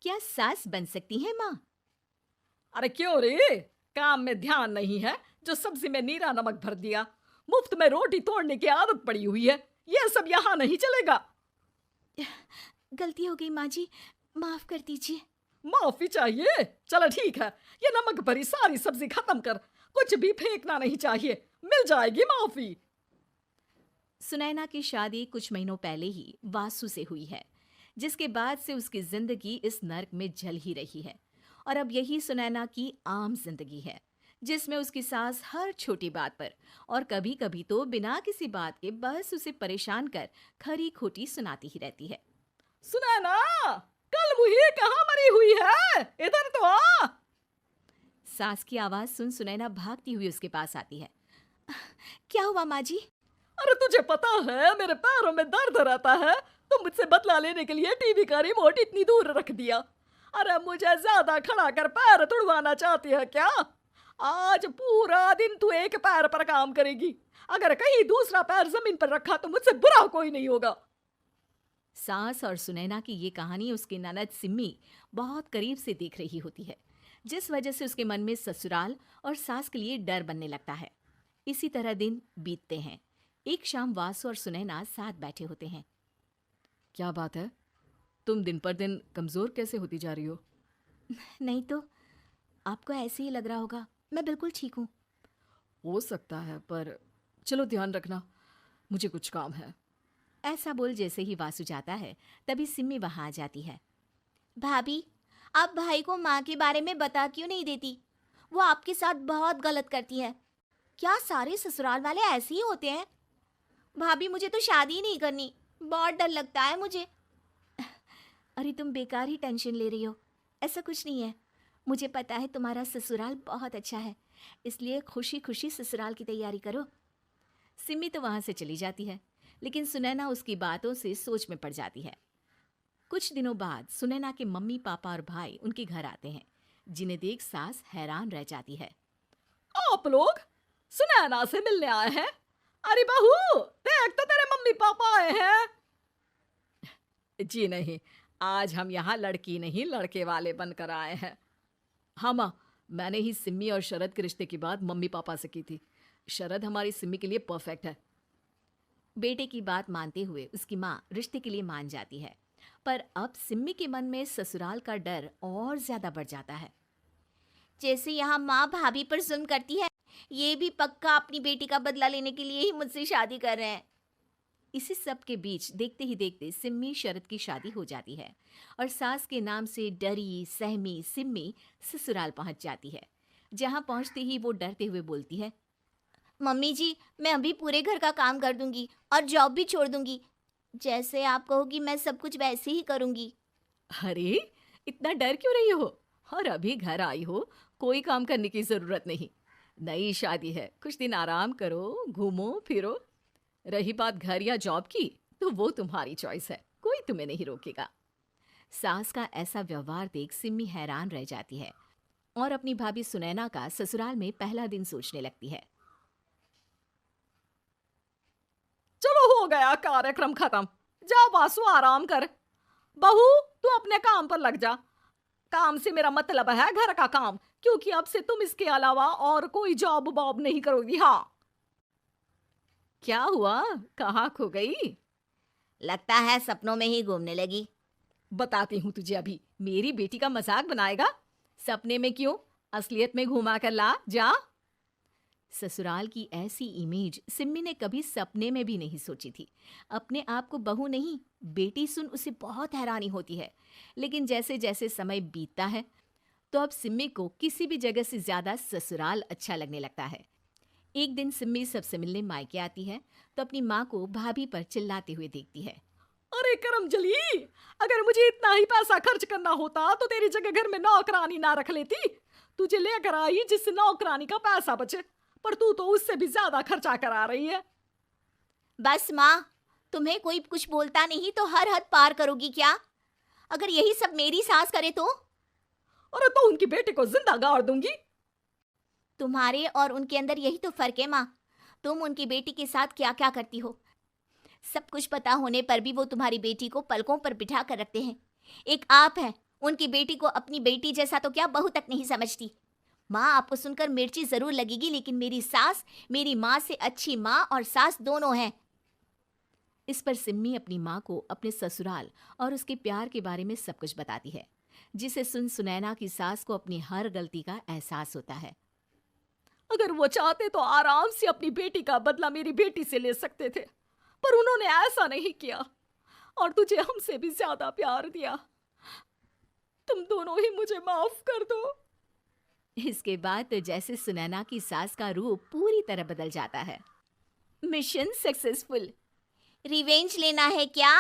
क्या सास बन सकती है माँ? अरे क्यों रे, काम में ध्यान नहीं है जो सब्जी में नीरा नमक भर दिया। मुफ्त में रोटी तोड़ने की आदत पड़ी हुई है। ये सब यहाँ नहीं चलेगा। गलती हो गई माँ जी, माफ कर दीजिए। माफी चाहिए? चलो ठीक है, ये नमक भरी सारी सब्जी खत्म कर। कुछ भी फेंकना नहीं चाहिए, मिल जाएगी माफी। सुनैना की शादी कुछ महीनों पहले ही वासु से हुई है, जिसके बाद से उसकी जिंदगी इस नर्क में जल ही रही है। और अब यही सुनैना की आम जिंदगी है, जिसमें उसकी सास हर छोटी बात पर और कभी कभी तो बिना किसी बात के बस उसे परेशान कर खरी खोटी सुनाती ही रहती है। सुनैना, कल मुही कहाँ मरी हुई है? इधर तो आ। सास की आवाज सुन सुनैना भागती हुई उसके पास आती है। क्या हुआ माँ जी? अरे तुझे पता है मेरे पैरों में दर्द रहता है, तो मुझसे बदला लेने के लिए टीवी का रिमोट इतनी दूर रख दिया। अरे मुझे ज्यादा खड़ा कर पैर तुड़वाना चाहती है क्या? आज पूरा दिन तू एक पैर पर काम करेगी। अगर कहीं दूसरा पैर जमीन पर रखा तो मुझसे बुरा कोई नहीं होगा। सास और सुनैना की ये कहानी उसकी ननद सिम्मी बहुत करीब से देख रही होती है, जिस वजह से उसके मन में ससुराल और सास के लिए डर बनने लगता है। इसी तरह दिन बीतते हैं। एक शाम वासु और सुनैना साथ बैठे होते हैं। क्या बात है, तुम दिन पर दिन कमजोर कैसे होती जा रही हो? नहीं तो, आपको ऐसे ही लग रहा होगा, मैं बिल्कुल ठीक हूँ। हो सकता है, पर चलो ध्यान रखना, मुझे कुछ काम है। ऐसा बोल जैसे ही वासु जाता है, तभी सिम्मी वहां आ जाती है। भाभी, आप भाई को माँ के बारे में बता क्यों नहीं देती? वो आपके साथ बहुत गलत करती है। क्या सारे ससुराल वाले ऐसे ही होते हैं? भाभी, मुझे तो शादी ही नहीं करनी, बहुत डर लगता है मुझे। अरे तुम बेकार ही टेंशन ले रही हो, ऐसा कुछ नहीं है। मुझे पता है तुम्हारा ससुराल बहुत अच्छा है, इसलिए खुशी खुशी ससुराल की तैयारी करो। सिमी तो वहां से चली जाती है, लेकिन सुनैना उसकी बातों से सोच में पड़ जाती है। कुछ दिनों बाद सुनैना के मम्मी पापा और भाई उनके घर आते हैं, जिन्हें देख सास हैरान रह जाती है। आप लोग सुनैना से मिलने आए हैं? अरे बहू, देख तो तेरे मम्मी पापा आए हैं। जी नहीं, आज हम यहाँ लड़की नहीं लड़के वाले बनकर आए हैं। हाँ माँ, मैंने ही सिम्मी और शरद के रिश्ते की बात मम्मी पापा से की थी। शरद हमारी सिम्मी के लिए परफेक्ट है। बेटे की बात मानते हुए उसकी माँ रिश्ते के लिए मान जाती है, पर अब सिम्मी के मन में ससुराल का डर और ज्यादा बढ़ जाता है। जैसे यहाँ माँ भाभी पर जुल्म करती है, ये भी पक्का अपनी बेटी का बदला लेने के लिए ही मुझसे शादी कर रहे हैं। इसी सब के बीच देखते ही देखते सिम्मी शरद की शादी हो जाती है और सास के नाम से डरी सहमी सिम्मी ससुराल पहुंच जाती है। जहां पहुंचते ही वो डरते हुए बोलती है, मम्मी जी, मैं अभी पूरे घर का काम कर दूंगी और जॉब भी छोड़ दूंगी। जैसे आप कहोगी मैं सब कुछ वैसे ही करूंगी। अरे, इतना डर क्यों रही हो? और अभी घर आई हो, कोई काम करने की जरूरत नहीं। नई शादी है, कुछ दिन आराम करो, घूमो फिरो। रही बात घर या जॉब की, तो वो तुम्हारी चॉइस है, कोई तुम्हें नहीं रोकेगा। सास का ऐसा व्यवहार देख सिम्मी हैरान रह जाती है और अपनी भाभी सुनैना का ससुराल में पहला दिन सोचने लगती है। चलो हो गया कार्यक्रम खत्म। जा वासु, आराम कर। बहू, तू अपने काम पर लग जा। काम से मेरा मतलब है घर का काम, क्योंकि अब से तुम इसके अलावा और कोई जॉब वॉब नहीं करोगी। हाँ। क्या हुआ, कहाँ खो गई? लगता है सपनों में ही घूमने लगी। बताती हूँ तुझे अभी। मेरी बेटी का मजाक बनाएगा? सपने में क्यों, असलियत में घुमा कर ला। जा। ससुराल की ऐसी इमेज सिम्मी ने कभी सपने में भी नहीं सोची थी। अपने आप को बहू नहीं, बेटी सुन उसे बहुत हैरानी होती है। लेकिन जैसे जैसे समय बीतता है, तो अब सिम्मी को किसी भी जगह से ज्यादा ससुराल अच्छा लगने लगता है। एक दिन सिम्मी सबसे मिलने मायके आती है, तो अपनी माँ को भाभी पर चिल्लाते हुए देखती है। अरे करमजली, अगर मुझे इतना ही पैसा खर्च करना होता तो तेरी जगह घर में नौकरानी ना रख लेती। तुझे लेकर आई जिससे नौकरानी का पैसा बचे, पर तू तो उससे भी ज्यादा खर्चा करा रही है। बस माँ, तुम्हें कोई कुछ बोलता नहीं तो हर हद पार करोगी क्या? अगर यही सब मेरी सास करे तो? अरे तो उनकी बेटे को जिंदा गाड़ दूंगी। तुम्हारे और उनके अंदर यही तो फर्क है माँ। तुम उनकी बेटी के साथ क्या क्या करती हो, सब कुछ पता होने पर भी वो तुम्हारी बेटी को पलकों पर बिठा कर रखते हैं। एक आप है उनकी बेटी को अपनी बेटी जैसा तो क्या बहू तक नहीं समझती। माँ, आपको सुनकर मिर्ची जरूर लगेगी, लेकिन मेरी सास मेरी माँ से अच्छी माँ और सास दोनों हैं। इस पर सिम्मी अपनी माँ को अपने ससुराल और उसके प्यार के बारे में सब कुछ बताती है, जिसे सुन सुनैना की सास को अपनी हर गलती का एहसास होता है। अगर वो चाहते तो आराम से अपनी बेटी का बदला मेरी बेटी से ले सकते थे, पर उन्होंने ऐसा नहीं किया और तुझे हमसे भी ज्यादा प्यार दिया। तुम दोनों ही मुझे माफ कर दो। इसके बाद तो जैसे सुनैना की सास का रूप पूरी तरह बदल जाता है। Mission successful. रिवेंज लेना है क्या?